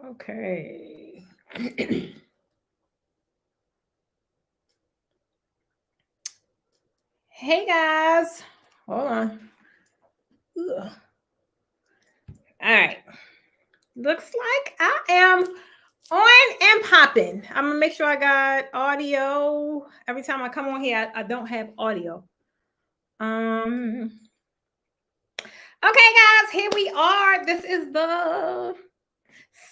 Okay. Hey guys, hold on. Ugh. All right. Looks like I am on and popping. I'm gonna make sure I got audio. Every time I come on here, I don't have audio. Okay, guys, here we are. This is the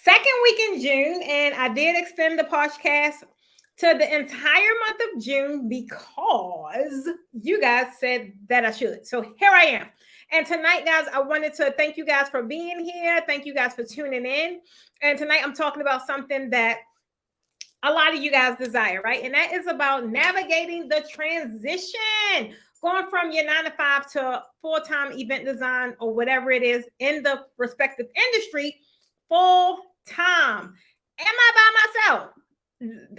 second week in June, and I did extend the podcast to the entire month of June because you guys said that I should. So here I am. And tonight, guys, I wanted to thank you guys for being here. Thank you guys for tuning in. And tonight I'm talking about something that a lot of you guys desire, right? And that is about navigating the transition, going from your 9 to 5 to full-time event design or whatever it is in the respective industry full time. Am I by myself?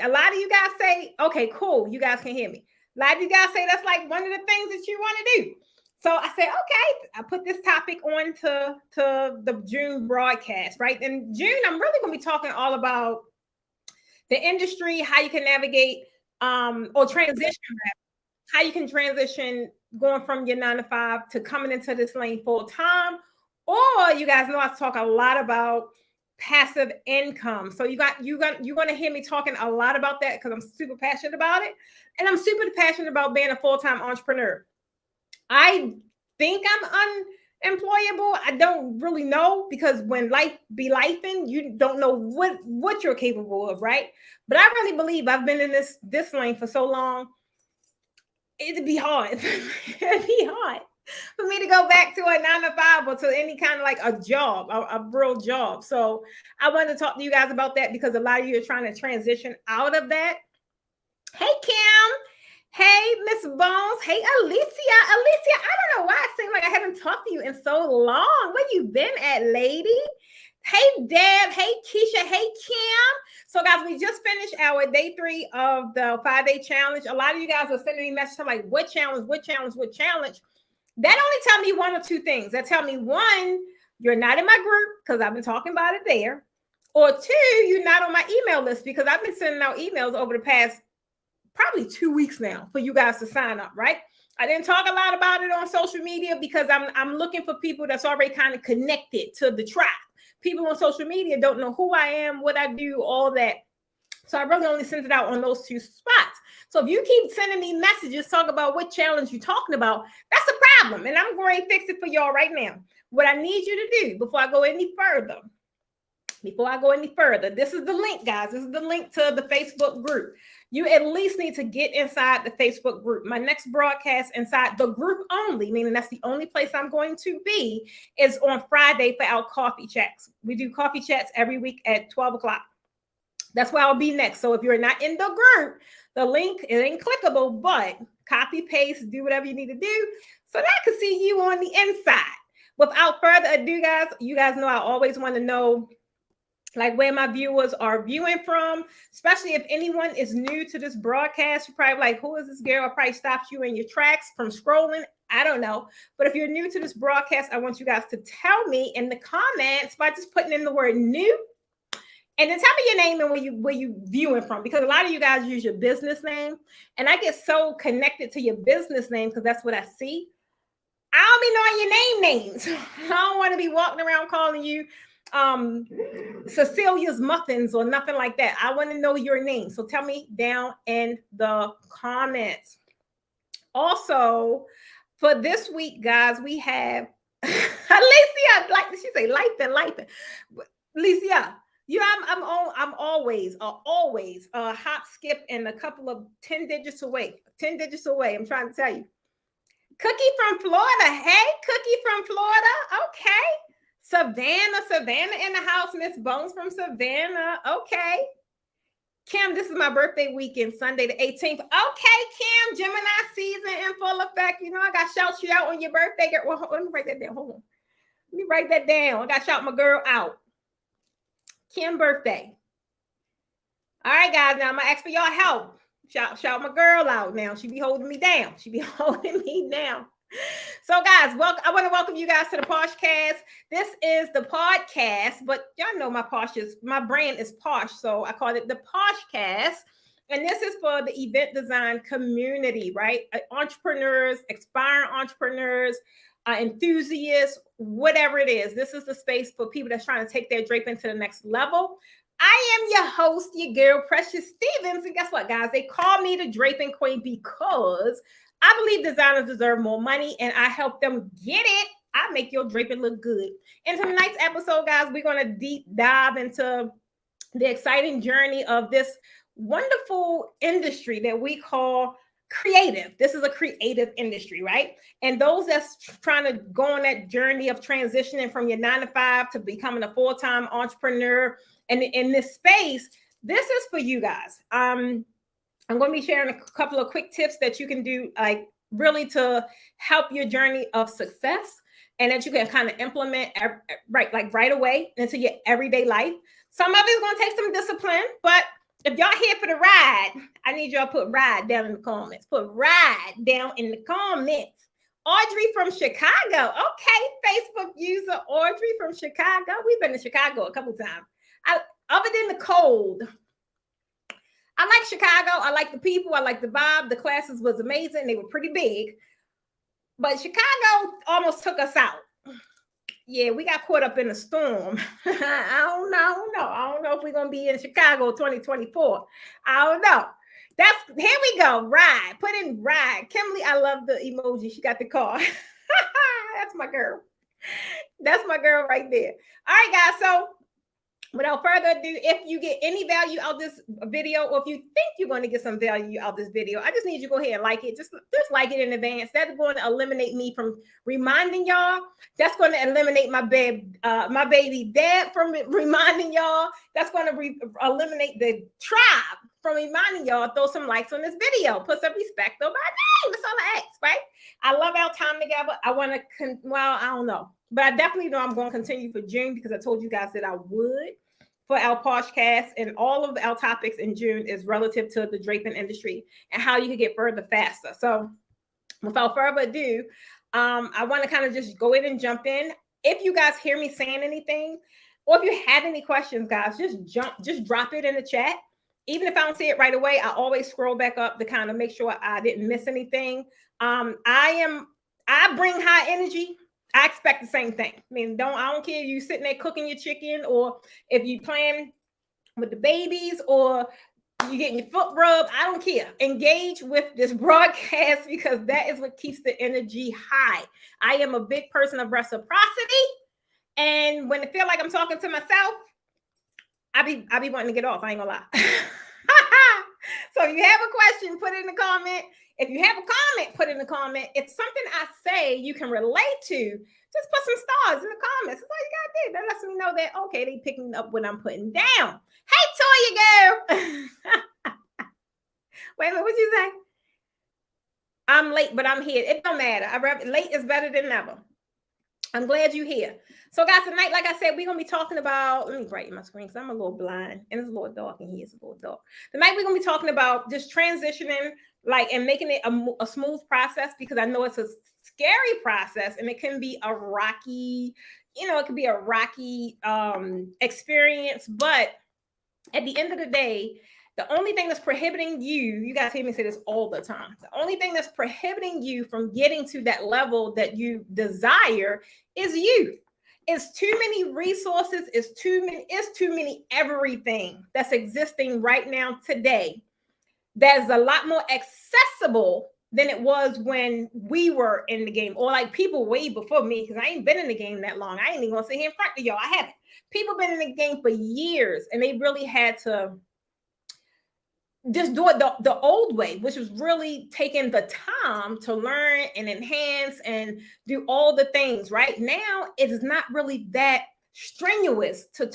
A lot of you guys say, okay, cool. You guys can hear me. A lot of you guys say that's like one of the things that you want to do. So I said, okay, I put this topic on to the June broadcast, right? In June, I'm really going to be talking all about the industry, how you can navigate or transition, how you can transition going from your 9 to 5 to coming into this lane full time. Or you guys know I talk a lot about passive income. So you're going to hear me talking a lot about that because I'm super passionate about it. And I'm super passionate about being a full-time entrepreneur. I think I'm unemployable. I don't really know because when life be lifing, you don't know what you're capable of, right? But I really believe I've been in this lane for so long. It'd be hard. It'd be hard for me to go back to a 9 to 5 or to any kind of like a job, a real job. So I wanted to talk to you guys about that because a lot of you are trying to transition out of that. Hey, Kim. Hey, Miss Bones. Hey, Alicia. Alicia, I don't know why it seems like I haven't talked to you in so long. Where you been at, lady? Hey, Deb. Hey, Keisha. Hey, Kim. So, guys, we just finished our day 3 of the 5-day challenge. A lot of you guys are sending me messages like, what challenge, what challenge, what challenge? That only tell me one or two things. That tell me, one, you're not in my group because I've been talking about it there. Or two, you're not on my email list because I've been sending out emails over the past probably 2 weeks now for you guys to sign up, right? I didn't talk a lot about it on social media because I'm looking for people that's already kind of connected to the tribe. People on social media don't know who I am, what I do, all that. So I really only sent it out on those 2 spots. So if you keep sending me messages talking about what challenge you're talking about, that's a problem. And I'm going to fix it for y'all right now. What I need you to do before I go any further, this is the link, guys. This is the link to the Facebook group. You at least need to get inside the Facebook group. My next broadcast inside the group only, meaning that's the only place I'm going to be, is on Friday for our coffee chats. We do coffee chats every week at 12 o'clock. That's where I'll be next. So if you're not in the group, the link, it ain't clickable, but copy, paste, do whatever you need to do so that I can see you on the inside. Without further ado, guys, you guys know I always want to know like where my viewers are viewing from, especially if anyone is new to this broadcast. You're probably like, who is this girl? It probably stops you in your tracks from scrolling. I don't know. But if you're new to this broadcast, I want you guys to tell me in the comments by just putting in the word new. And then tell me your name and where you viewing from, because a lot of you guys use your business name. And I get so connected to your business name because that's what I see. I don't be knowing your names. I don't want to be walking around calling you Cecilia's Muffins or nothing like that. I want to know your name. So tell me down in the comments. Also, for this week, guys, we have Alicia, like she say, life and life. Alicia, I'm always a hop, skip, and a couple of 10 digits away. 10 digits away. I'm trying to tell you. Cookie from Florida. Hey, Cookie from Florida. Okay. Savannah in the house. Miss Bones from Savannah. Okay. Kim, this is my birthday weekend, Sunday the 18th. Okay, Kim, Gemini season in full effect. You know, I got to shout you out on your birthday. Well, let me write that down. Hold on. Let me write that down. I got to shout my girl out. Kim birthday. All right, guys. Now I'm going to ask for y'all help. Shout my girl out now. She be holding me down. So, guys, I want to welcome you guys to the Poshcast. This is the podcast, but y'all know my brand is Posh, so I call it the Poshcast. And this is for the event design community, right? Entrepreneurs, aspiring entrepreneurs, enthusiasts, whatever it is. This is the space for people that's trying to take their draping to the next level. I am your host, your girl, Precious Stevens. And guess what, guys? They call me the Draping Queen because I believe designers deserve more money and I help them get it. I make your draping look good. In tonight's episode, guys, we're going to deep dive into the exciting journey of this wonderful industry that we call creative. This is a creative industry, right? And those that's trying to go on that journey of transitioning from your 9 to 5 to becoming a full-time entrepreneur and in this space, this is for you guys. I'm going to be sharing a couple of quick tips that you can do, like really to help your journey of success and that you can kind of implement right away into your everyday life. Some of it's going to take some discipline, but if y'all here for the ride, I need y'all to put ride down in the comments. Put ride down in the comments. Audrey from Chicago. Okay, Facebook user Audrey from Chicago. We've been to Chicago a couple times. Other than the cold, I like Chicago. I like the people. I like the vibe. The classes was amazing. They were pretty big. But Chicago almost took us out. Yeah, we got caught up in a storm. I don't know. I don't know if we're going to be in Chicago 2024. I don't know. Here we go. Ride. Put in ride. Kimberly, I love the emoji. She got the car. That's my girl. That's my girl right there. All right, guys. So without further ado, if you get any value out of this video, or if you think you're going to get some value out of this video, I just need you to go ahead and like it. Just like it in advance. That's going to eliminate me from reminding y'all. That's going to eliminate my baby dad from reminding y'all. That's going to eliminate the tribe from reminding y'all. Throw some likes on this video. Put some respect on my name. That's all I ask, right? I love our time together. I want to, I don't know. But I definitely know I'm going to continue for June because I told you guys that I would for our Poshcast, and all of our topics in June is relative to the draping industry and how you can get further faster. So without further ado, I want to kind of just go in and jump in. If you guys hear me saying anything, or if you have any questions, guys, just drop it in the chat. Even if I don't see it right away, I always scroll back up to kind of make sure I didn't miss anything. I bring high energy. I expect the same thing. I mean, I don't care if you sitting there cooking your chicken, or if you playing with the babies, or you getting your foot rubbed. I don't care. Engage with this broadcast because that is what keeps the energy high. I am a big person of reciprocity, and when I feel like I'm talking to myself, I be wanting to get off. I ain't gonna lie. So if you have a question, put it in the comment. If you have a comment, put it in the comment. If something I say you can relate to, just put some stars in the comments. That's all you gotta do. That lets me know that, okay, they picking up what I'm putting down. Hey, Toya girl. Wait a minute, what you say? I'm late, but I'm here. It don't matter. Late is better than never. I'm glad you're here. So, guys, tonight, like I said, we're going to be talking about, let me brighten my screen because I'm a little blind and it's a little dark in here. It's a little dark. Tonight, we're going to be talking about just transitioning, and making it a smooth process, because I know it's a scary process and it can be a rocky, experience. But at the end of the day, the only thing that's prohibiting you guys hear me say this all the time, the only thing that's prohibiting you from getting to that level that you desire is you. It's too many resources. It's too many everything that's existing right now today that's a lot more accessible than it was when we were in the game, or like people way before me, because I ain't been in the game that long. I ain't even gonna sit here in front of y'all. I haven't. People been in the game for years, and they really had to just do it the old way, which was really taking the time to learn and enhance and do all the things. Right now, it is not really that strenuous to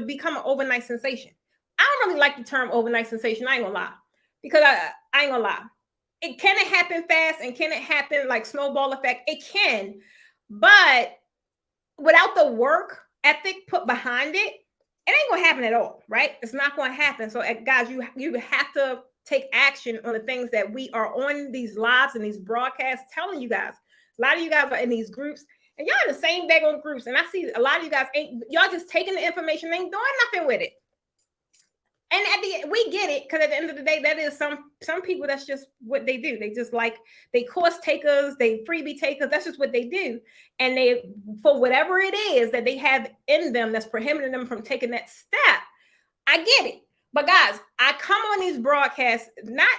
become an overnight sensation. I don't really like the term overnight sensation. I ain't gonna lie, because I ain't gonna lie. Can it happen fast, and can it happen like snowball effect? It can, but without the work ethic put behind it, it ain't gonna happen at all, right? It's not gonna happen. So, guys, you have to take action on the things that we are on these lives and these broadcasts telling you guys. A lot of you guys are in these groups, and y'all in the same daggone groups. And I see a lot of you guys y'all just taking the information, ain't doing nothing with it. And at the end, we get it, because at the end of the day, that is some people, that's just what they do. They just like, they course takers, they freebie takers. That's just what they do. And they, for whatever it is that they have in them that's prohibiting them from taking that step, I get it. But guys, I come on these broadcasts not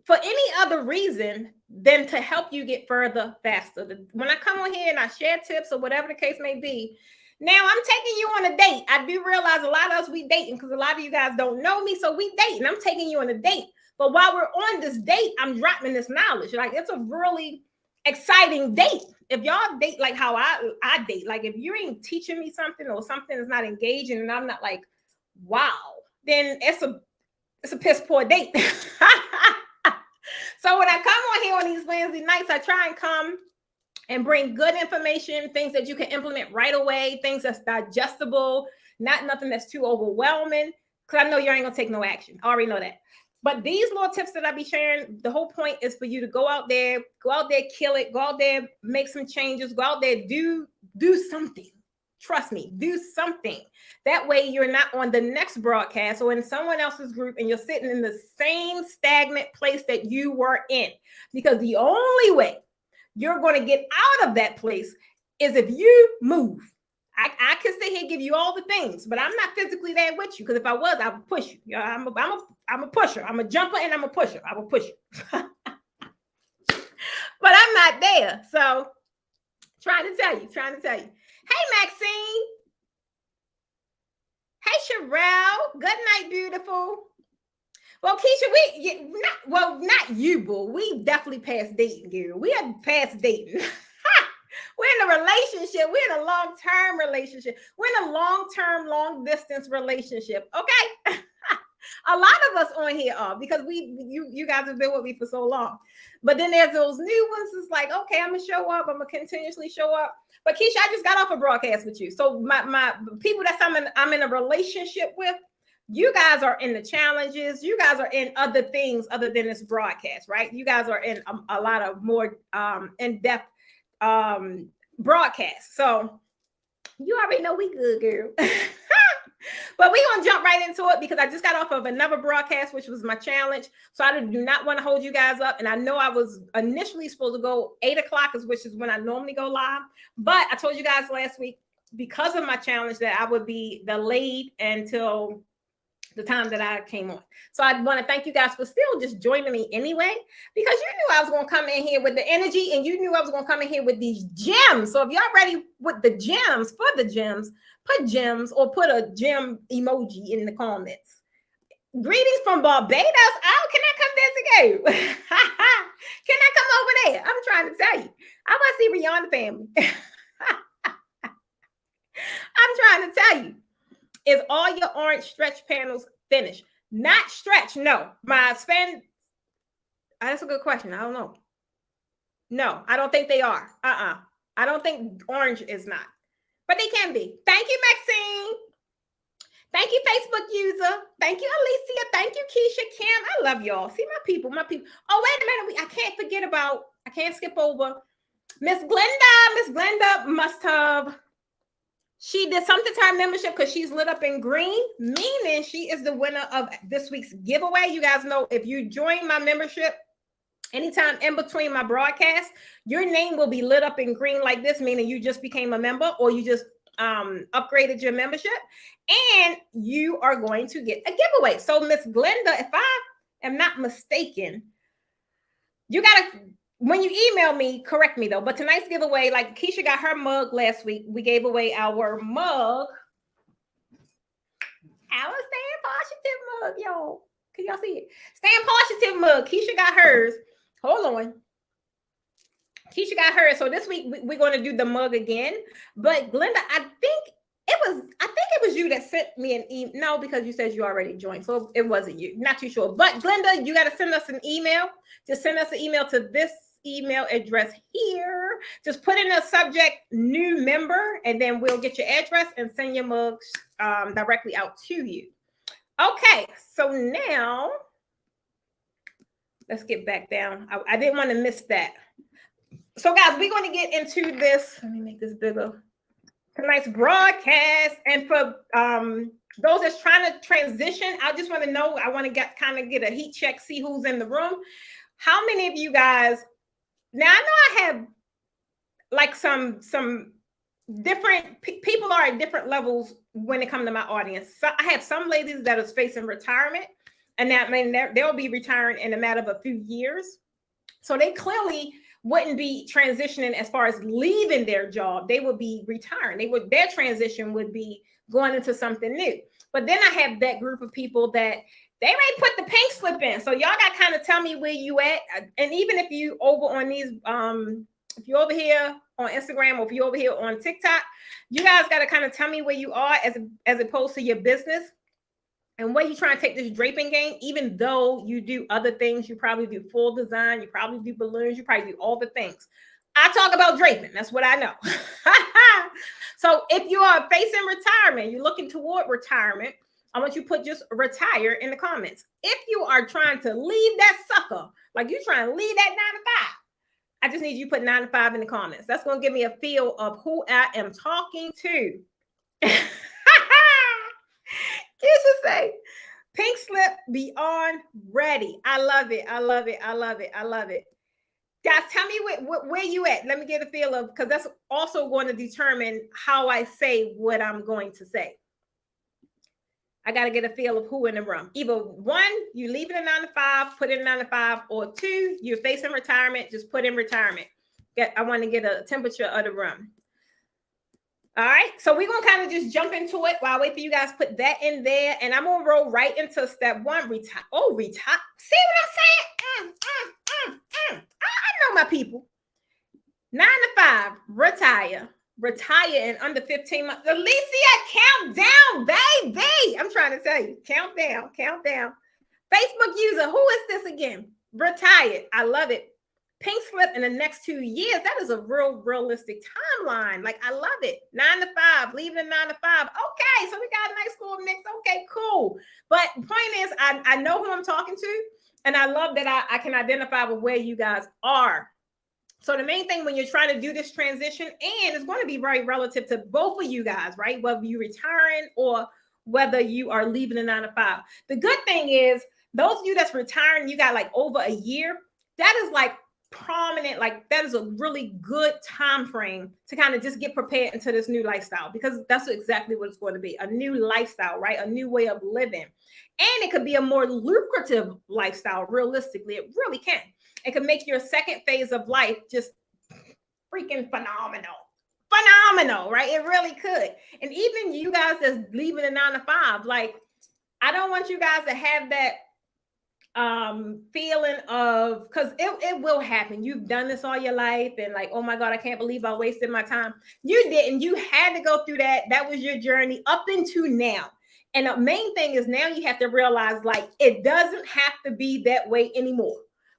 for any other reason than to help you get further faster. When I come on here and I share tips or whatever the case may be, now I'm taking you on a date. I do realize a lot of us, we dating, because a lot of you guys don't know me, so we dating. I'm taking you on a date. But while we're on this date, I'm dropping this knowledge. Like, it's a really exciting date. If y'all date like how I date, like if you ain't teaching me something or something is not engaging and I'm not like, wow, then it's a piss poor date. So when I come on here on these Wednesday nights, I try and come and bring good information, things that you can implement right away, things that's digestible, not nothing that's too overwhelming, because I know you ain't gonna take no action. I already know that. But these little tips that I be sharing, the whole point is for you to go out there, kill it, go out there, make some changes, go out there, do something. Trust me, do something. That way you're not on the next broadcast or in someone else's group and you're sitting in the same stagnant place that you were in. Because the only way you're going to get out of that place is if you move. I can sit here and give you all the things, but I'm not physically there with you, because if I was, I would push you. You know, I'm a pusher. I'm a jumper and I'm a pusher. I will push you. But I'm not there. So trying to tell you. Hey, Maxine. Hey, Sherelle. Good night, beautiful. Well, Keisha, not you, boo. We definitely passed dating, girl. We are past dating. We're in a relationship. We're in a long-term relationship. We're in a long-term, long-distance relationship. Okay. A lot of us on here are, because you guys have been with me for so long. But then there's those new ones. It's like, okay, I'm gonna show up. I'm gonna continuously show up. But Keisha, I just got off a broadcast with you. So my people that I'm in a relationship with, you guys are in the challenges. You guys are in other things other than this broadcast, right? You guys are in a lot of more in-depth broadcasts. So you already know we good, girl. But we're going to jump right into it, because I just got off of another broadcast, which was my challenge. So I do not want to hold you guys up. And I know I was initially supposed to go 8 o'clock, which is when I normally go live. But I told you guys last week, because of my challenge, that I would be delayed until the time that I came on. So I want to thank you guys for still just joining me anyway, because you knew I was going to come in here with the energy, and you knew I was going to come in here with these gems. So if y'all ready with the gems, put gems or put a gem emoji in the comments. Greetings from Barbados. Oh, can I come there to go? Can I come over there? I'm trying to tell you. I want to see Rihanna family. I'm trying to tell you. Is all your orange stretch panels finished? Not stretch, no. My span, that's a good question. I don't know. No, I don't think they are. I don't think orange is not. But they can be. Thank you, Maxine. Thank you, Facebook user. Thank you, Alicia. Thank you, Keisha, Kim. I love y'all. See, my people. Oh, wait a minute. I can't skip over Miss Glenda. Miss Glenda must have, she did something to her membership because she's lit up in green, meaning she is the winner of this week's giveaway. You guys know, if you join my membership anytime in between my broadcast, your name will be lit up in green like this, meaning you just became a member or you just upgraded your membership, and you are going to get a giveaway. So Miss Glenda, if I am not mistaken, you got to, when you email me, correct me though, but tonight's giveaway, like Keisha got her mug last week. We gave away our mug. Our Stand Positive mug, y'all. Can y'all see it? Stand Positive mug. Keisha got hers. Hold on. Keisha got hers. So this week we're going to do the mug again. But Glenda, I think it was you that sent me an email. No, because you said you already joined. So it wasn't you. Not too sure. But Glenda, you got to send us an email. Just send us an email to this email address here. Just put in the subject new member, and then we'll get your address and send your mugs directly out to you. Okay, so now let's get back down. I didn't want to miss that. So guys, we're going to get into this. Let me make this bigger. Tonight's broadcast. And for those that's trying to transition, I just want to know, I want to get a heat check, see who's in the room. How many of you guys, now I know I have like some different people are at different levels when it comes to my audience. So I have some ladies that is facing retirement, and that means they'll be retiring in a matter of a few years. So they clearly wouldn't be transitioning as far as leaving their job. They would be retiring. Their transition would be going into something new. But then I have that group of people that they may put the pink slip in. So y'all got to kind of tell me where you at. And even if you over on these, if you're over here on Instagram or if you're over here on TikTok, you guys got to kind of tell me where you are as opposed to your business and where you trying to take this draping game. Even though you do other things, you probably do full design, you probably do balloons, you probably do all the things. I talk about draping. That's what I know. So if you are facing retirement, you're looking toward retirement, I want you to put just retire in the comments. If you are trying to leave that sucker, like you're trying to leave that 9 to 5, I just need you to put 9 to 5 in the comments. That's going to give me a feel of who I am talking to. Kisha say, pink slip beyond ready. I love it. I love it. I love it. I love it. Guys, tell me where you at. Let me get a feel of, because that's also going to determine how I say what I'm going to say. I got to get a feel of who in the room. Either one, you leaving a 9 to 5, put in 9 to 5, or two, you're facing retirement, just put in retirement. I want to get a temperature of the room. All right, so we're going to kind of just jump into it while I wait for you guys to put that in there. And I'm going to roll right into step one, retire. Oh, retire. See what I'm saying? I know my people. 9 to 5, retire. Retire in under 15 months. Alicia, count down, baby. I'm trying to tell you, count down, count down. Facebook user, who is this again? Retired. I love it. Pink slip in the next 2 years. That is a realistic timeline. Like, I love it. 9 to 5, leaving 9 to 5. Okay, so we got a nice little mix. Okay, cool. But point is, I know who I'm talking to, and I love that I can identify with where you guys are. So the main thing when you're trying to do this transition, and it's going to be very relative to both of you guys, right? Whether you're retiring or whether you are leaving a 9 to 5. The good thing is, those of you that's retiring, you got like over a year, that is like prominent, like that is a really good time frame to kind of just get prepared into this new lifestyle, because that's exactly what it's going to be, a new lifestyle, right? A new way of living. And it could be a more lucrative lifestyle. Realistically, it really can. It could make your second phase of life just freaking phenomenal, right? It really could. And even you guys that's leaving a 9 to 5, like, I don't want you guys to have that feeling of, because it will happen. You've done this all your life and like, oh my God, I can't believe I wasted my time. You didn't. You had to go through that. That was your journey up into now. And the main thing is now you have to realize, like, it doesn't have to be that way anymore.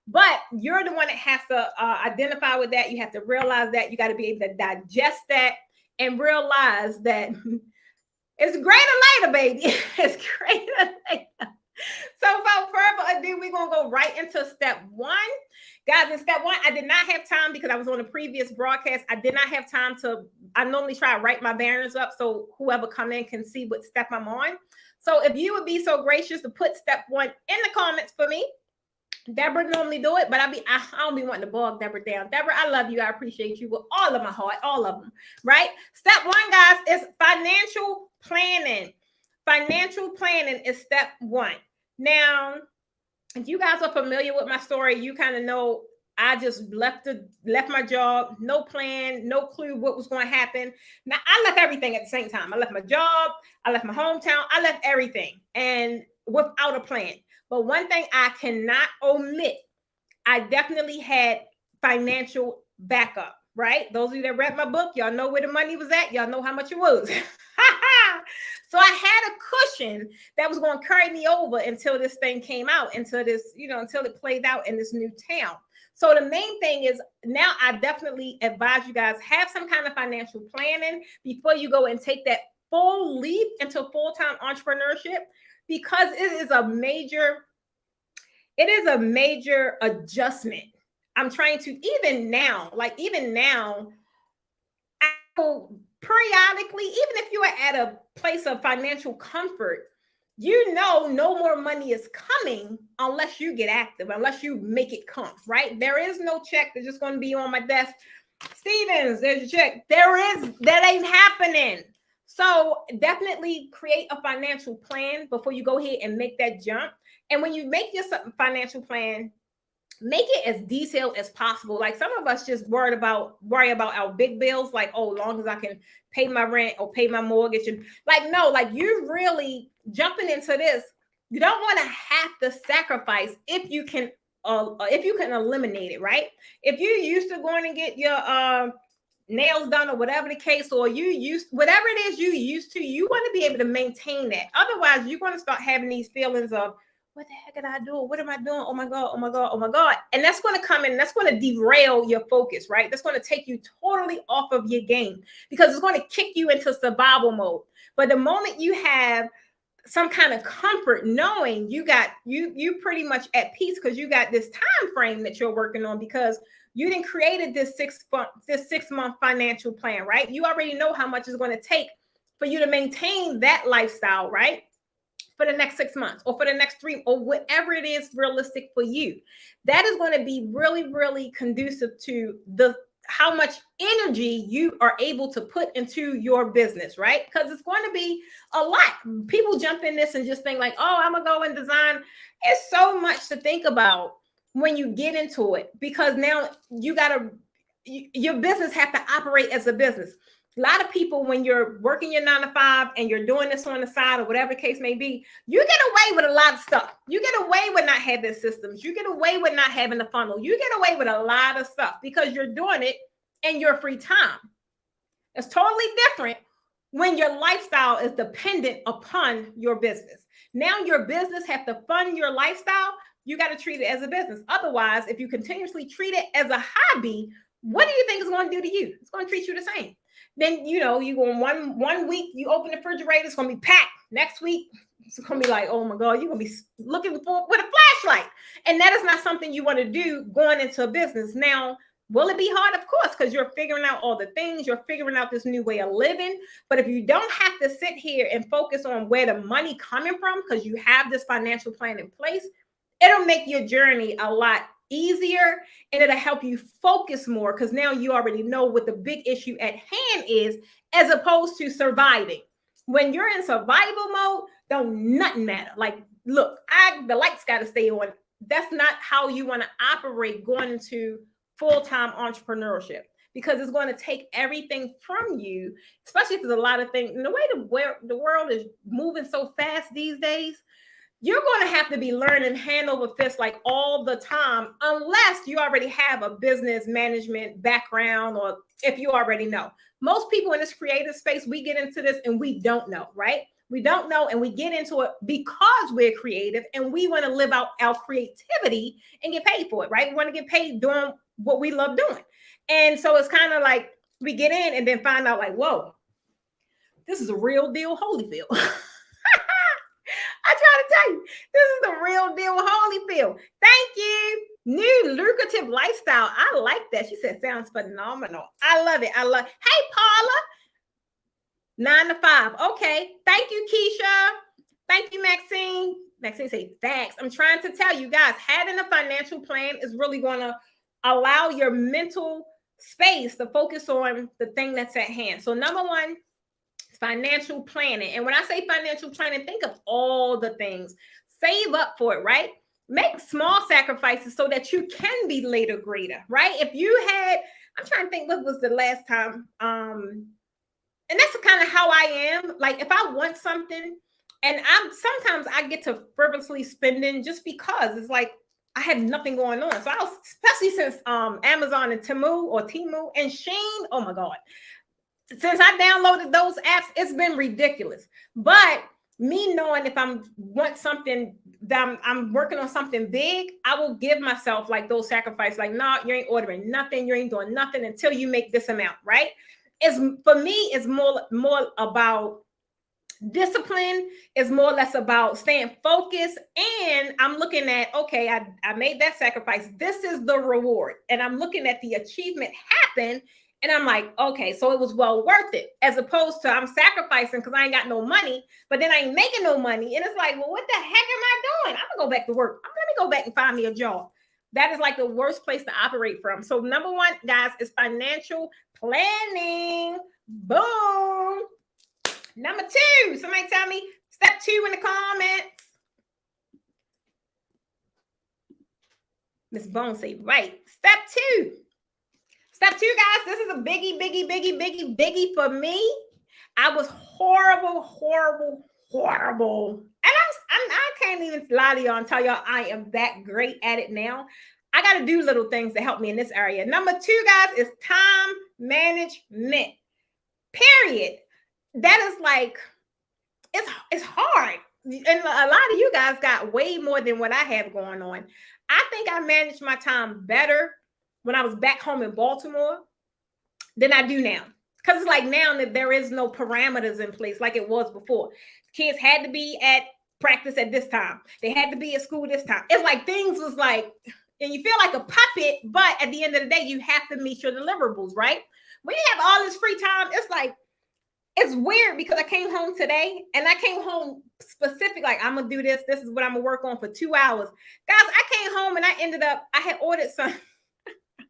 But you're the one that has to identify with that. You have to realize that. You got to be able to digest that and realize that it's greater later, baby. It's greater later. So without further ado, we're going to go right into step one. Guys, in step one, I did not have time because I was on a previous broadcast. I did not have time to, I normally try to write my banners up so whoever come in can see what step I'm on. So if you would be so gracious to put step one in the comments for me. Deborah normally do it, but I don't be wanting to bog Deborah down. Deborah, I love you. I appreciate you with all of my heart, all of them, right? Step one, guys, is financial planning. Financial planning is step one. Now, if you guys are familiar with my story, you kind of know I just left my job, no plan, no clue what was going to happen. Now, I left everything at the same time. I left my job, I left my hometown, I left everything, and without a plan. But one thing I cannot omit, I definitely had financial backup, right? Those of you that read my book, y'all know where the money was at. Y'all know how much it was. So I had a cushion that was going to carry me over until this thing came out, until this, until it played out in this new town. So the main thing is, now I definitely advise you guys, have some kind of financial planning before you go and take that full leap into full-time entrepreneurship, because it is a major adjustment. I'm trying to, even now, I will periodically, even if you are at a place of financial comfort, no more money is coming unless you get active, unless you make it come, right? There is no check that's just going to be on my desk. Stevens, there's a check. That ain't happening. So definitely create a financial plan before you go ahead and make that jump. And when you make your financial plan, make it as detailed as possible. Like some of us just worry about our big bills, like, oh, long as I can pay my rent or pay my mortgage. And like, no, like you really jumping into this, you don't want to have to sacrifice if you can eliminate it, right? If you're used to going and get your nails done or whatever the case, or whatever it is you used to, you want to be able to maintain that. Otherwise, you're going to start having these feelings of, what the heck did I do? What am I doing? Oh my God, oh my God, oh my God. And that's going to come in, that's going to derail your focus, right? That's going to take you totally off of your game because it's going to kick you into survival mode. But the moment you have some kind of comfort knowing you pretty much at peace because you got this time frame that you're working on, because you didn't created this 6-month financial plan, right? You already know how much it's going to take for you to maintain that lifestyle, right? For the next 6 months or for the next 3 or whatever it is realistic for you. That is going to be really, really conducive to how much energy you are able to put into your business, right? Because it's going to be a lot. People jump in this and just think like, oh, I'm going to go and design. It's so much to think about when you get into it, because now your business have to operate as a business. A lot of people, when you're working your 9 to 5 and you're doing this on the side or whatever the case may be, you get away with a lot of stuff. You get away with not having systems. You get away with not having a funnel. You get away with a lot of stuff because you're doing it in your free time. It's totally different when your lifestyle is dependent upon your business. Now your business have to fund your lifestyle. You got to treat it as a business. Otherwise, if you continuously treat it as a hobby, what do you think it's going to do to you? It's going to treat you the same. Then, you go in one week, you open the refrigerator, it's going to be packed. Next week, it's going to be like, oh my God, you're going to be looking for with a flashlight. And that is not something you want to do going into a business. Now, will it be hard? Of course, because you're figuring out all the things. You're figuring out this new way of living. But if you don't have to sit here and focus on where the money coming from, because you have this financial plan in place, it'll make your journey a lot easier, and it'll help you focus more because now you already know what the big issue at hand is, as opposed to surviving. When you're in survival mode, don't nothing matter. Like, look, the lights got to stay on. That's not how you want to operate going into full-time entrepreneurship, because it's going to take everything from you, especially if there's a lot of things. And the way the world is moving so fast these days, you're going to have to be learning hand over fist like all the time, unless you already have a business management background, or if you already know. Most people in this creative space, we get into this and we don't know, right? We don't know, and we get into it because we're creative and we want to live out our creativity and get paid for it, right? We want to get paid doing what we love doing. And so it's kind of like we get in and then find out like, whoa, this is a real deal Holyfield. I try to tell you, this is the real deal Holyfield. Thank you. New lucrative lifestyle. I like that. She said, sounds phenomenal. I love it. Hey, Paula. 9 to 5. Okay. Thank you, Keisha. Thank you, Maxine. Maxine say, thanks. I'm trying to tell you guys, having a financial plan is really going to allow your mental space to focus on the thing that's at hand. So number one, financial planning. And when I say financial planning, think of all the things. Save up for it, right? Make small sacrifices so that you can be later greater, right? If you had, I'm trying to think what was the last time, and that's kind of how I am. Like if I want something, and sometimes I get to frivolously spending just because it's like I have nothing going on. So especially since Amazon and Temu and Shein, oh my God. Since I downloaded those apps, it's been ridiculous. But me knowing if I want something that I'm working on something big, I will give myself like those sacrifices. Like, no, you ain't ordering nothing. You ain't doing nothing until you make this amount, right? For me, it's more about Discipline is more or less about staying focused. And I'm looking at, okay, I made that sacrifice. This is the reward. And I'm looking at the achievement happen. And I'm like, okay, so it was well worth it, as opposed to I'm sacrificing because I ain't got no money, but then I ain't making no money. And it's like, well, what the heck am I doing? I'm gonna go back to work. Let me go back and find me a job. That is like the worst place to operate from. So number one, guys, is financial planning. Boom. Number two, somebody tell me step 2 in the comments. Miss Bone say, right. Step 2. Step 2, guys, this is a biggie for me. I was horrible. And I can't even lie to y'all and tell y'all I am that great at it now. I got to do little things to help me in this area. Number 2, guys, is time management. Period. That is like, it's hard. And a lot of you guys got way more than what I have going on. I think I managed my time better when I was back home in Baltimore than I do now. Because it's like now that there is no parameters in place like it was before. Kids had to be at practice at this time. They had to be at school this time. It's like things was like, and you feel like a puppet, but at the end of the day, you have to meet your deliverables, right? When you have all this free time, it's like, it's weird because I came home today and I came home specific, like I'm going to do this. This is what I'm going to work on for 2 hours. Guys, I came home and I had ordered some,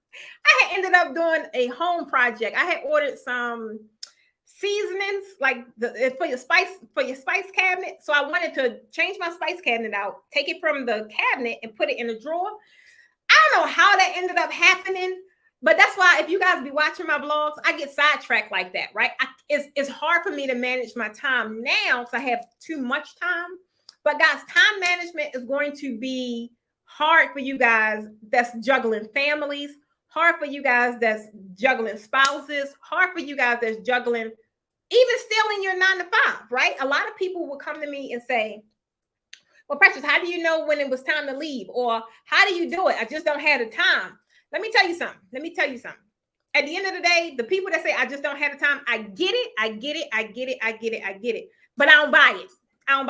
I had ended up doing a home project. I had ordered some seasonings like for your spice cabinet. So I wanted to change my spice cabinet out, take it from the cabinet and put it in a drawer. I don't know how that ended up happening. But that's why if you guys be watching my vlogs, I get sidetracked like that, right? It's hard for me to manage my time now because I have too much time. But guys, time management is going to be hard for you guys that's juggling families, hard for you guys that's juggling spouses, hard for you guys that's juggling even still in your 9 to 5, right? A lot of people will come to me and say, well, Precious, how do you know when it was time to leave? Or how do you do it? I just don't have the time. Let me tell you something. At the end of the day, the people that say, I just don't have the time, I get it. But I don't buy it. I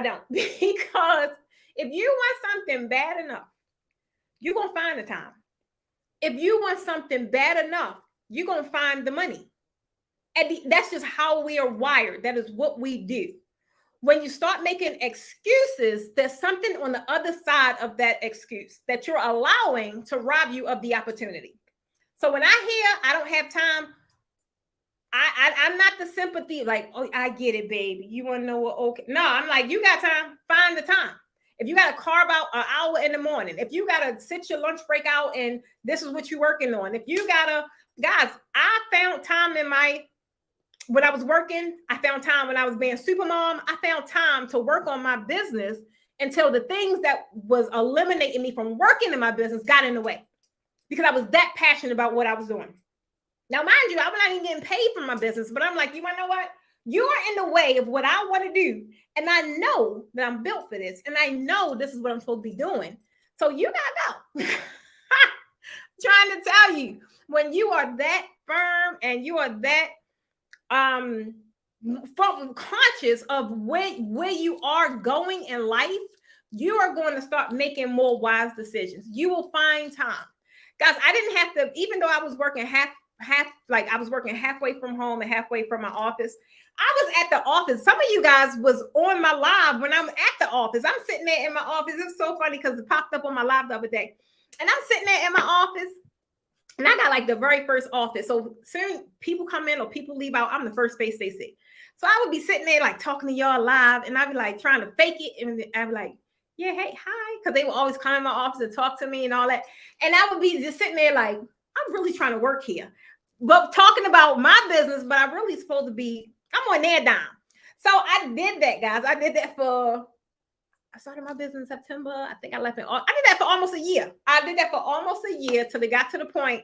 don't. Because if you want something bad enough, you're going to find the time. If you want something bad enough, you're going to find the money. That's just how we are wired. That is what we do. When you start making excuses, there's something on the other side of that excuse that you're allowing to rob you of the opportunity. So when I hear I don't have time, I'm not the sympathy like, oh, I get it, baby. You want to know what? Okay. No, I'm like, you got time, find the time. If you got to carve out an hour in the morning, if you got to sit your lunch break out and this is what you're working on. If you got to, guys, I found time when I was working, I found time when I was being super mom, I found time to work on my business until the things that was eliminating me from working in my business got in the way because I was that passionate about what I was doing. Now, mind you, I'm not even getting paid for my business, but I'm like, you want to know what? You are in the way of what I want to do. And I know that I'm built for this. And I know this is what I'm supposed to be doing. So you got to know. Trying to tell you, when you are that firm and you are that conscious of where you are going in life, you are going to start making more wise decisions. You will find time. Guys, I didn't have to, even though I was working I was working halfway from home and halfway from my office. I was at the office. Some of you guys was on my live when I'm at the office. I'm sitting there in my office. It's so funny because it popped up on my live the other day. And I'm sitting there in my office. And I got like the very first office. So soon people come in or people leave out, I'm the first face they see. So I would be sitting there like talking to y'all live and I'd be like trying to fake it. And I'd be like, yeah, hey, hi. Because they would always come in my office and talk to me and all that. And I would be just sitting there like, I'm really trying to work here. But talking about my business, but I'm really supposed to be, I'm on their dime. So I did that, guys. I started my business in September. I think I left I did that for almost a year. Till they got to the point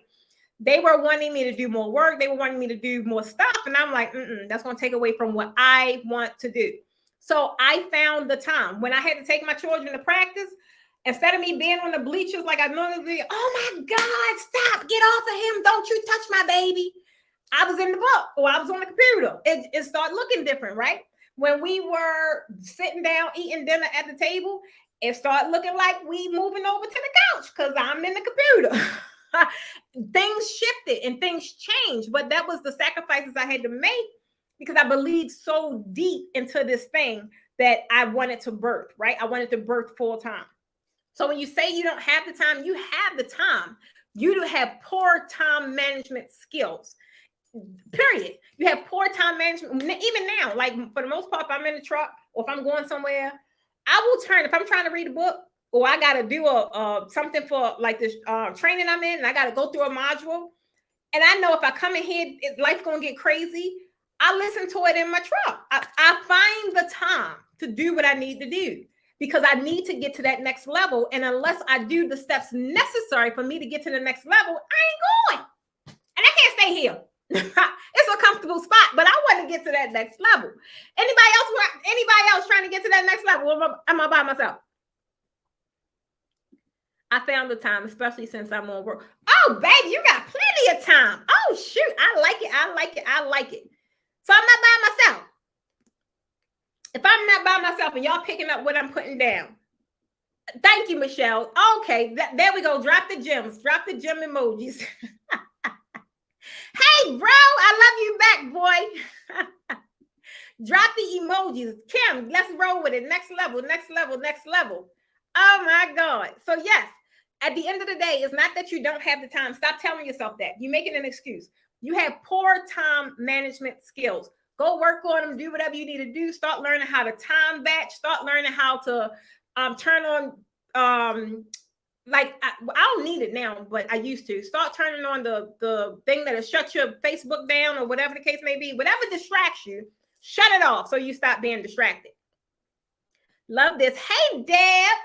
they were wanting me to do more work. They were wanting me to do more stuff. And I'm like, that's going to take away from what I want to do. So I found the time when I had to take my children to practice. Instead of me being on the bleachers like I normally do, oh my God, stop, get off of him. Don't you touch my baby. I was in the book or I was on the computer. It started looking different, right? When we were sitting down eating dinner at the table, it started looking like we moving over to the couch because I'm in the computer. Things shifted and things changed, but that was the sacrifices I had to make because I believed so deep into this thing that I wanted to birth, right? I wanted to birth full time. So when you say you don't have the time, you have the time. You do have poor time management skills. Period. You have poor time management. Even now, like for the most part, if I'm in the truck or if I'm going somewhere, I will turn. If I'm trying to read a book or I got to do a something for like this training I'm in, and I got to go through a module, and I know if I come in here, life's gonna get crazy. I listen to it in my truck. I find the time to do what I need to do because I need to get to that next level. And unless I do the steps necessary for me to get to the next level, I ain't going. And I can't stay here. It's a comfortable spot, but I want to get to that next level. Anybody else trying to get to that next level? Or am I by myself? I found the time, especially since I'm on work. Oh, baby, you got plenty of time. Oh, shoot. I like it. I like it. I like it. So I'm not by myself. If I'm not by myself and y'all picking up what I'm putting down, thank you, Michelle. Okay, there we go. Drop the gems. Drop the gem emojis. Hey, bro, I love you back, boy. Drop the emojis. Kim, let's roll with it. Next level, next level, next level. Oh, my God. So, yes, at the end of the day, it's not that you don't have the time. Stop telling yourself that. You're making an excuse. You have poor time management skills. Go work on them. Do whatever you need to do. Start learning how to time batch. Start learning how to turn on like I don't need it now, but I used to. Start turning on the thing that'll shut your Facebook down or whatever the case may be. Whatever distracts you, shut it off so you stop being distracted. Love this. Hey, Deb.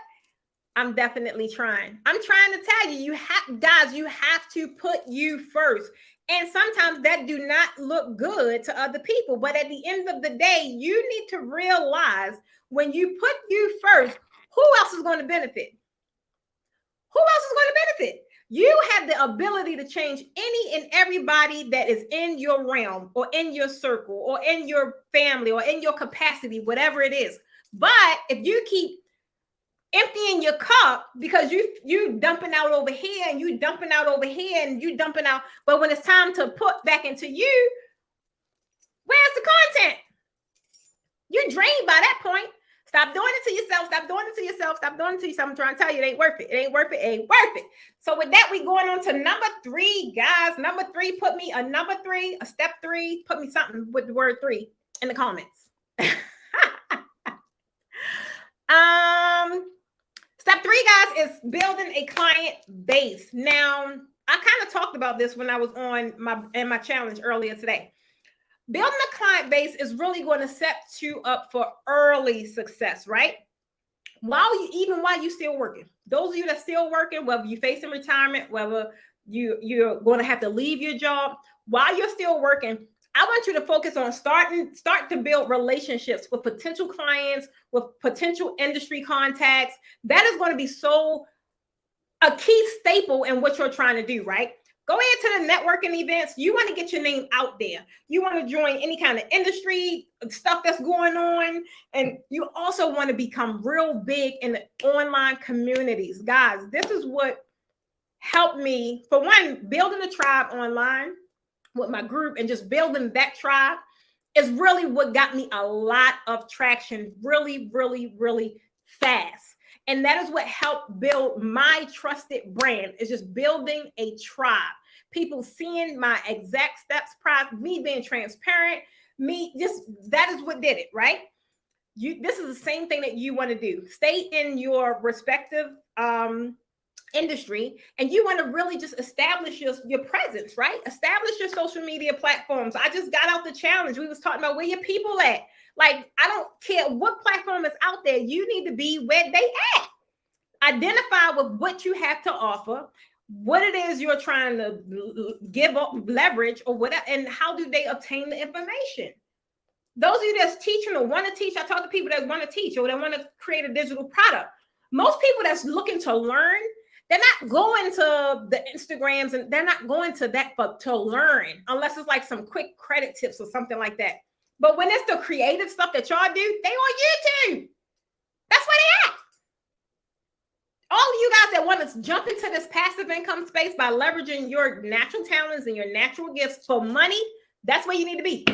I'm definitely trying. I'm trying to tell you, you have to put you first. And sometimes that do not look good to other people. But at the end of the day, you need to realize when you put you first, who else is going to benefit? Who else is going to benefit? You have the ability to change any and everybody that is in your realm or in your circle or in your family or in your capacity, whatever it is. But if you keep emptying your cup because you dumping out over here and you dumping out over here and you dumping out, but when it's time to put back into you, where's the content? You're drained by that point. Stop doing it to yourself. Stop doing it to yourself. Stop doing it to yourself. I'm trying to tell you, it ain't worth it. It ain't worth it. It ain't worth it. So with that, we going on to number 3, guys. Number 3, put me a number 3, a step 3. Put me something with the word 3 in the comments. Step 3, guys, is building a client base. Now, I kind of talked about this when I was on my challenge earlier today. Building a client base is really going to set you up for early success, right? Even while you're still working. Those of you that still working, whether you're facing retirement, whether you're going to have to leave your job, while you're still working, I want you to focus on start to build relationships with potential clients, with potential industry contacts. That is going to be a key staple in what you're trying to do, right? Go into the networking events. You want to get your name out there. You want to join any kind of industry stuff that's going on. And you also want to become real big in the online communities. Guys, this is what helped me, for one, building a tribe online with my group and just building that tribe is really what got me a lot of traction really, really, really fast. And that is what helped build my trusted brand, is just building a tribe. People seeing my exact steps, me being transparent, that is what did it, right? This is the same thing that you want to do. Stay in your respective industry, and you want to really just establish your presence, right? Establish your social media platforms. I just got out the challenge. We was talking about where your people at. Like, I don't care what platform is out there. You need to be where they at. Identify with what you have to offer, what it is you're trying to give up, leverage, or whatever, and how do they obtain the information. Those of you that's teaching or want to teach, I talk to people that want to teach or that want to create a digital product. Most people that's looking to learn, they're not going to the Instagrams and they're not going to that to learn, unless it's like some quick credit tips or something like that. But when it's the creative stuff that y'all do, they on YouTube. That's where they at. All of you guys that want to jump into this passive income space by leveraging your natural talents and your natural gifts for money, that's where you need to be.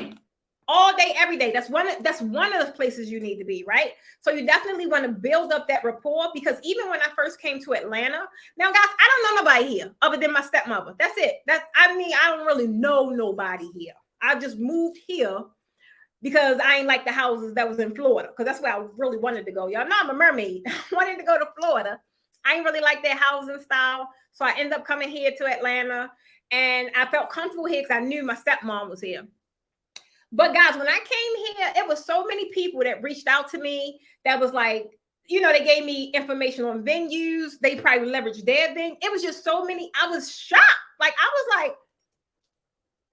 All day, every day. That's one of the places you need to be, right? So you definitely want to build up that rapport, because even when I first came to Atlanta, now guys, I don't know nobody here other than my stepmother. That's it. I don't really know nobody here. I just moved here because I ain't like the houses that was in Florida, because that's where I really wanted to go. Y'all know I'm a mermaid. I wanted to go to Florida. I ain't really like their housing style. So I ended up coming here to Atlanta, and I felt comfortable here because I knew my stepmom was here. But guys, when I came here, it was so many people that reached out to me that was like, they gave me information on venues. They probably leveraged their venue. It was just so many. I was shocked. Like, I was like,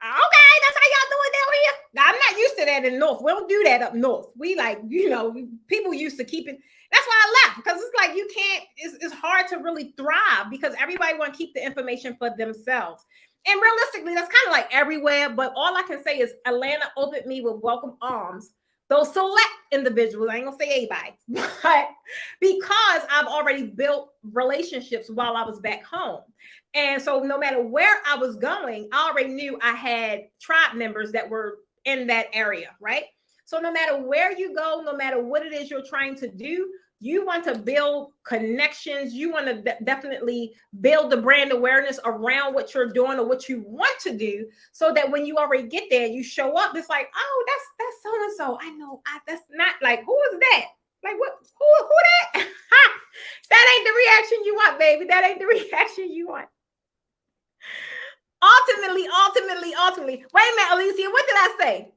okay, that's how y'all doing down here. Now, I'm not used to that in North. We don't do that up North. We like, people used to keep it. That's why I left, because it's like you can't, it's hard to really thrive because everybody want to keep the information for themselves. And realistically, that's kind of like everywhere. But all I can say is Atlanta opened me with welcome arms. Those select individuals, I ain't gonna say anybody, but because I've already built relationships while I was back home. And so no matter where I was going, I already knew I had tribe members that were in that area, right? So no matter where you go, no matter what it is you're trying to do, you want to build connections. You want to definitely build the brand awareness around what you're doing or what you want to do, so that when you already get there, you show up. It's like, oh, that's so and so. I know. That's not like, who is that? Like, what? Who that? That ain't the reaction you want, baby. That ain't the reaction you want. Ultimately. Wait a minute, Alicia. What did I say?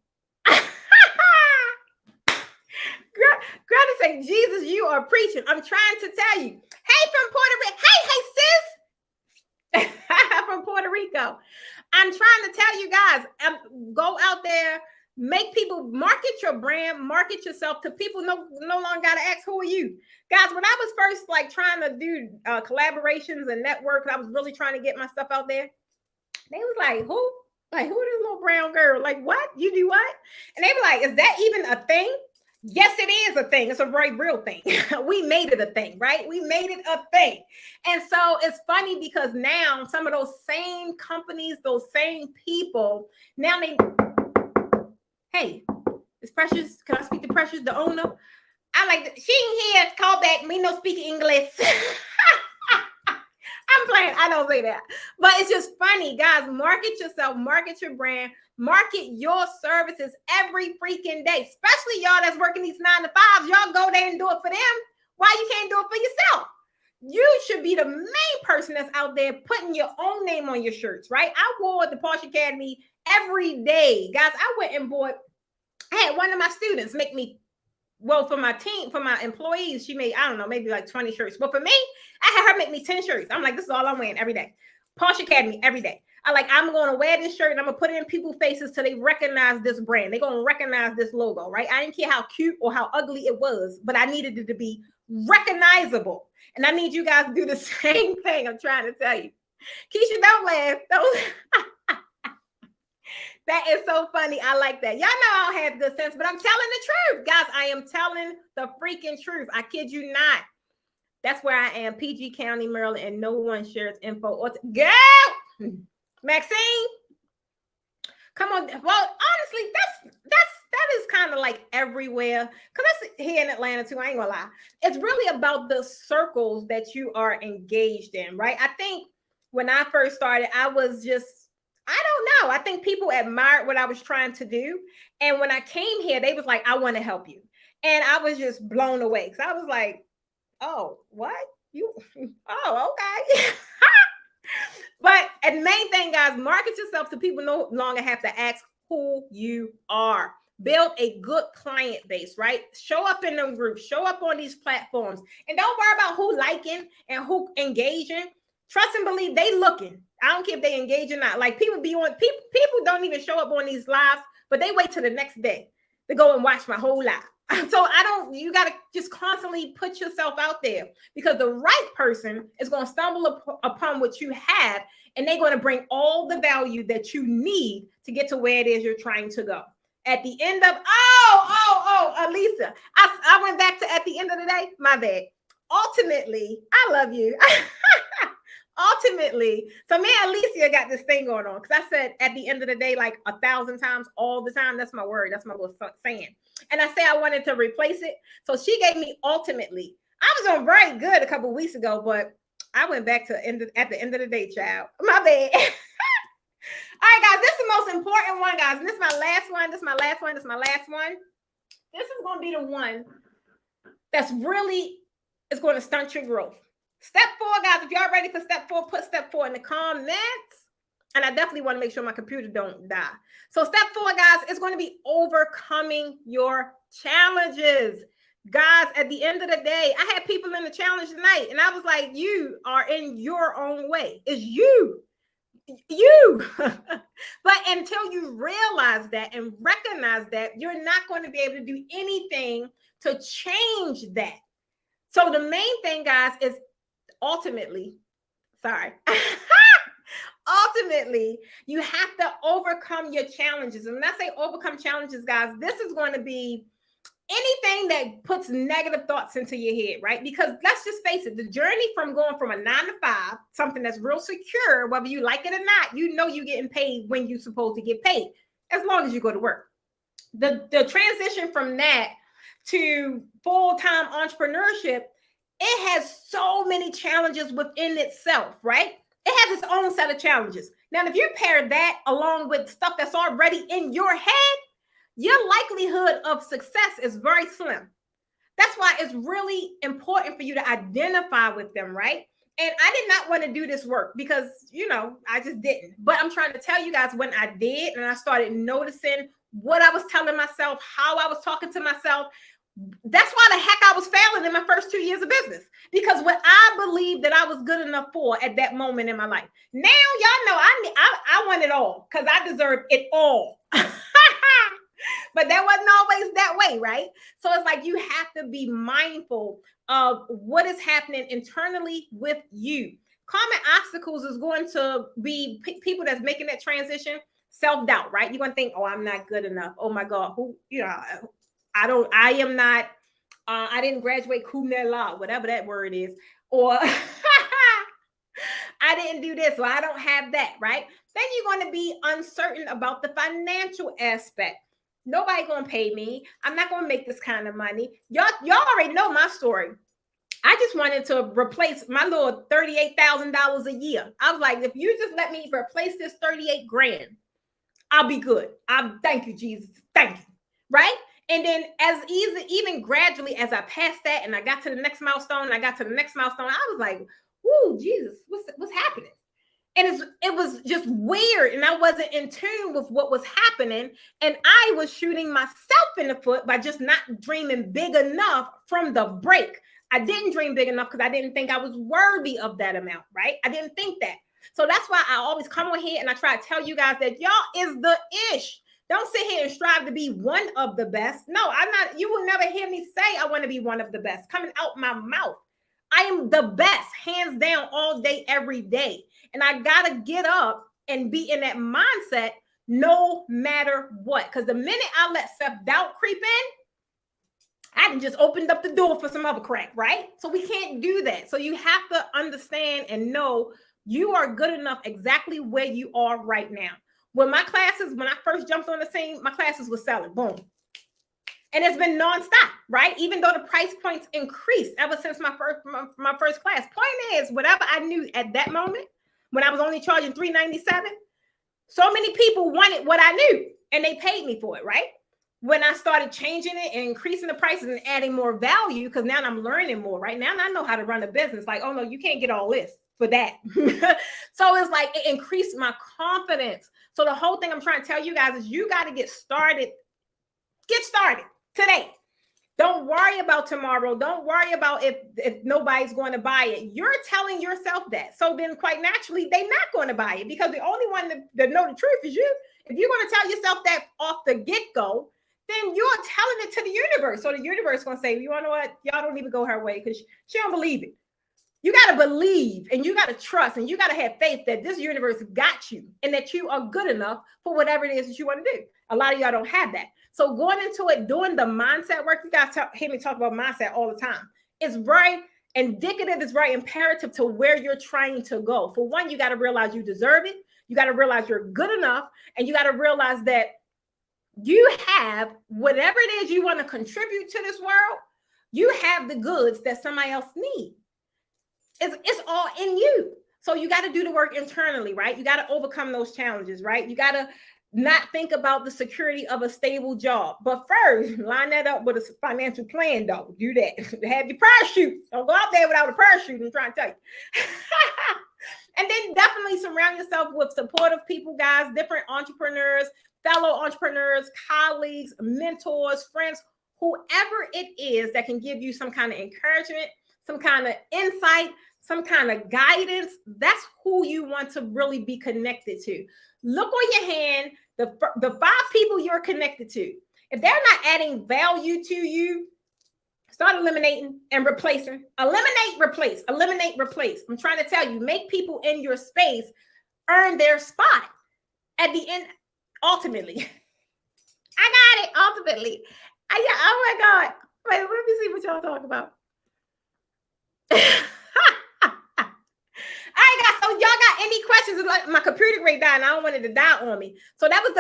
Greta say, Jesus, you are preaching. I'm trying to tell you. Hey, from Puerto Rico. Hey, sis. From Puerto Rico. I'm trying to tell you guys, go out there, make people, market your brand, market yourself to people. No longer got to ask, who are you? Guys, when I was first like trying to do collaborations and network, I was really trying to get my stuff out there. They was like, who? Like, who this little brown girl? Like, what? You do what? And they were like, is that even a thing? Yes, it is a thing. It's a very real thing. We made it a thing, right? We made it a thing. And so it's funny because now some of those same companies, those same people, now they, hey, it's Precious. Can I speak to Precious, the owner? I like, she ain't here, call back, me no speak English. I'm playing, I don't say that. But it's just funny, guys. Market yourself, market your brand, market your services every freaking day, especially y'all that's working these 9-to-5s. Y'all go there and do it for them. Why you can't do it for yourself? You should be the main person that's out there putting your own name on your shirts, right? I wore the Porsche Academy every day. Guys, I went and bought, I had one of my students make me, well, for my team, for my employees, she made, I don't know, maybe like 20 shirts. But for me, I had her make me 10 shirts. I'm like, this is all I'm wearing every day. Porsche Academy every day. I'm going to wear this shirt and I'm going to put it in people's faces till they recognize this brand. They're going to recognize this logo, right? I didn't care how cute or how ugly it was, but I needed it to be recognizable. And I need you guys to do the same thing. I'm trying to tell you. Keisha, don't laugh. That is so funny. I like that. Y'all know I don't have good sense, but I'm telling the truth. Guys, I am telling the freaking truth. I kid you not. That's where I am, PG County, Maryland, and no one shares info. Girl, Maxine, come on. Well, honestly, that is kind of like everywhere, because that's here in Atlanta too. I ain't gonna lie. It's really about the circles that you are engaged in, right? I think when I first started, I was just, I don't know. I think people admired what I was trying to do. And when I came here, they was like, I want to help you. And I was just blown away. Because I was like, oh, what? You? Oh, okay. But the main thing, guys, market yourself so people no longer have to ask who you are. Build a good client base, right? Show up in them groups. Show up on these platforms. And don't worry about who liking and who engaging. Trust and believe they looking. I don't care if they engage or not. Like people be on, people don't even show up on these lives, but they wait till the next day to go and watch my whole live. So you got to just constantly put yourself out there, because the right person is going to stumble upon what you have, and they're going to bring all the value that you need to get to where it is you're trying to go. At the end of, Alisa, I went back to at the end of the day, my bad. Ultimately, I love you. Ultimately, so me and Alicia got this thing going on because I said at the end of the day, like 1,000 times all the time. That's my word. That's my little saying. And I say I wanted to replace it. So she gave me ultimately. I was on very good a couple weeks ago, but I went back to at the end of the day, child. My bad. All right, guys, this is the most important one, guys. And this is my last one. This is my last one. This is my last one. This is going to be the one that's really is going to stunt your growth. Step 4, guys. If y'all ready for step 4, put step 4 in the comments. And I definitely want to make sure my computer don't die. So step 4, guys, is going to be overcoming your challenges. Guys, at the end of the day, I had people in the challenge tonight, and I was like, you are in your own way. It's you. But until you realize that and recognize that, you're not going to be able to do anything to change that. So the main thing, guys, is ultimately, you have to overcome your challenges. And when I say overcome challenges, guys, this is going to be anything that puts negative thoughts into your head, right? Because let's just face it, the journey from going from a 9 to 5, something that's real secure, whether you like it or not, you know you're getting paid when you're supposed to get paid, as long as you go to work. The transition from that to full-time entrepreneurship, it has so many challenges within itself, right? It has its own set of challenges. Now, if you pair that along with stuff that's already in your head, your likelihood of success is very slim. That's why it's really important for you to identify with them, right? And I did not want to do this work because, I just didn't. But I'm trying to tell you guys when I did, and I started noticing what I was telling myself, how I was talking to myself. That's why the heck I was failing in my first 2 years of business, because what I believed that I was good enough for at that moment in my life. Now, y'all know I want it all because I deserve it all. But that wasn't always that way, right? So it's like you have to be mindful of what is happening internally with you. Common obstacles is going to be people that's making that transition, self-doubt, right? You're going to think, oh, I'm not good enough. Oh my God, I didn't graduate cum laude, whatever that word is. Or I didn't do this, or I don't have that, right? Then you're going to be uncertain about the financial aspect. Nobody going to pay me. I'm not going to make this kind of money. Y'all already know my story. I just wanted to replace my little $38,000 a year. I was like, if you just let me replace this 38 grand, I'll be good. Thank you, Jesus. Thank you. Right? And then even gradually as I passed that and I got to the next milestone, I was like, whoo, Jesus, what's happening? And it was just weird. And I wasn't in tune with what was happening. And I was shooting myself in the foot by just not dreaming big enough from the break. I didn't dream big enough because I didn't think I was worthy of that amount, right? I didn't think that. So that's why I always come on here and I try to tell you guys that y'all is the ish. Don't sit here and strive to be one of the best. No, I'm not. You will never hear me say I want to be one of the best coming out my mouth. I am the best, hands down, all day, every day. And I got to get up and be in that mindset no matter what. Because the minute I let self-doubt creep in, I done just opened up the door for some other crap, right? So we can't do that. So you have to understand and know you are good enough exactly where you are right now. When I first jumped on the scene, my classes were selling, boom. And it's been nonstop, right? Even though the price points increased ever since my first class. Point is, whatever I knew at that moment, when I was only charging $397, so many people wanted what I knew, and they paid me for it, right? When I started changing it and increasing the prices and adding more value, because now I'm learning more, right? Now I know how to run a business. Like, oh no, you can't get all this for that. So it's like it increased my confidence. So the whole thing I'm trying to tell you guys is you got to get started. Get started today. Don't worry about tomorrow. Don't worry about if nobody's going to buy it. You're telling yourself that. So then quite naturally, they're not going to buy it because the only one that know the truth is you. If you're going to tell yourself that off the get-go, then you're telling it to the universe. So the universe is going to say, you know what? Y'all don't even go her way because she don't believe it. You got to believe and you got to trust and you got to have faith that this universe got you and that you are good enough for whatever it is that you want to do. A lot of y'all don't have that. So going into it, doing the mindset work, you guys hear me talk about mindset all the time. It's very indicative, it's very imperative to where you're trying to go. For one, you got to realize you deserve it. You got to realize you're good enough. And you got to realize that you have whatever it is you want to contribute to this world. You have the goods that somebody else needs. It's all in you. So you got to do the work internally, right? You got to overcome those challenges, right? You got to not think about the security of a stable job. But first, line that up with a financial plan, though. Do that. Have your parachute. Don't go out there without a parachute. I'm trying to tell you. And then definitely surround yourself with supportive people, guys, different entrepreneurs, fellow entrepreneurs, colleagues, mentors, friends, whoever it is that can give you some kind of encouragement, some kind of insight, some kind of guidance. That's who you want to really be connected to. Look on your hand, the 5 people you're connected to. If they're not adding value to you, start eliminating and replacing. Eliminate, replace, eliminate, replace. I'm trying to tell you, make people in your space earn their spot at the end, ultimately. I got it, ultimately. Oh my God. Wait, let me see what y'all talk about. All right, guys. So y'all got any questions? Like my computer rate died, and I don't want it to die on me. So that was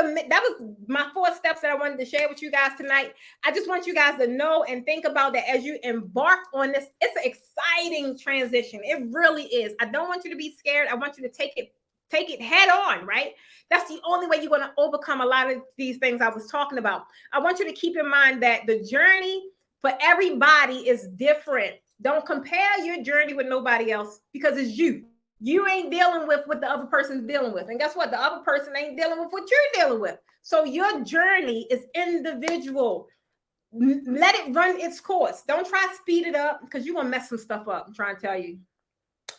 my 4 steps that I wanted to share with you guys tonight. I just want you guys to know and think about that as you embark on this. It's an exciting transition. It really is. I don't want you to be scared. I want you to take it head on, right? That's the only way you're going to overcome a lot of these things I was talking about. I want you to keep in mind that the journey for everybody is different. Don't compare your journey with nobody else because it's you. You ain't dealing with what the other person's dealing with. And guess what? The other person ain't dealing with what you're dealing with. So your journey is individual. Let it run its course. Don't try to speed it up because you're going to mess some stuff up. I'm trying to tell you.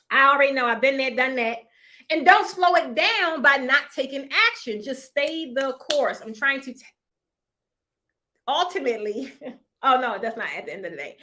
I already know. I've been there, done that. And don't slow it down by not taking action. Just stay the course. I'm trying to ultimately, oh no, that's not at the end of the day.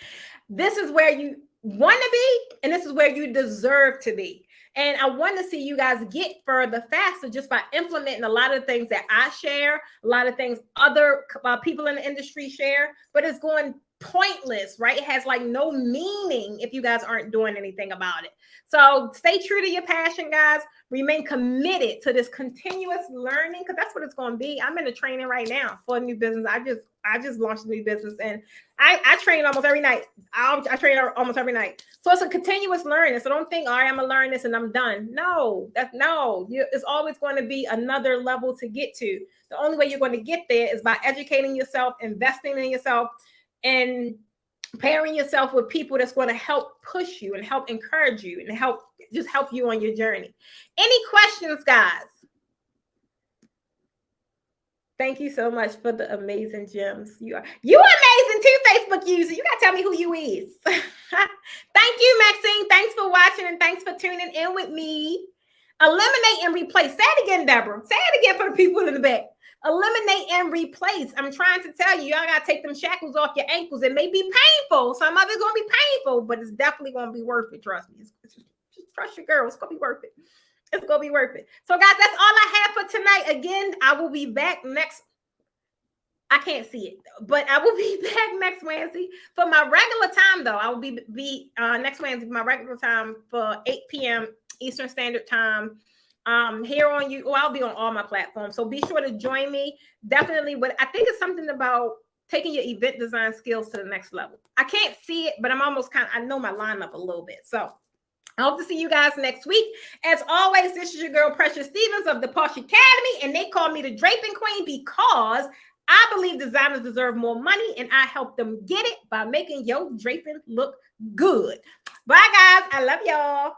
This is where you want to be, and this is where you deserve to be. And I want to see you guys get further faster just by implementing a lot of things that I share, a lot of things other people in the industry share, but it's going pointless, right? It has like no meaning if you guys aren't doing anything about it. So stay true to your passion, guys. Remain committed to this continuous learning because that's what it's going to be. I'm in a training right now for a new business. I just launched a new business and I train almost every night. I train almost every night. So it's a continuous learning. So don't think, all right, I'm going to learn this and I'm done. No, it's always going to be another level to get to. The only way you're going to get there is by educating yourself, investing in yourself, and pairing yourself with people that's going to help push you and help encourage you and help you on your journey. Any questions, guys? Thank you so much for the amazing gems. You amazing too, Facebook user. You gotta tell me who you is. Thank you, Maxine. Thanks for watching and thanks for tuning in with me. Eliminate and replace. Say it again, Deborah. Say it again for the people in the back. Eliminate and replace. I'm trying to tell you, y'all gotta take them shackles off your ankles. It may be painful. Some of it's gonna be painful, but it's definitely gonna be worth it. Trust me. Just trust your girl. It's gonna be worth it. It's gonna be worth it. So, guys, that's all I have for tonight. Again, I will be back next. I can't see it, but I will be back next Wednesday for my regular time. Though I will be next Wednesday for my regular time for 8 p.m. Eastern Standard Time. Here on you. I'll be on all my platforms. So be sure to join me. Definitely. But I think it's something about taking your event design skills to the next level. I can't see it, but I'm almost I know my lineup a little bit. So I hope to see you guys next week. As always, this is your girl, Precious Stevens of the Posh Academy, and they call me the Draping Queen because I believe designers deserve more money, and I help them get it by making your draping look good. Bye, guys. I love y'all.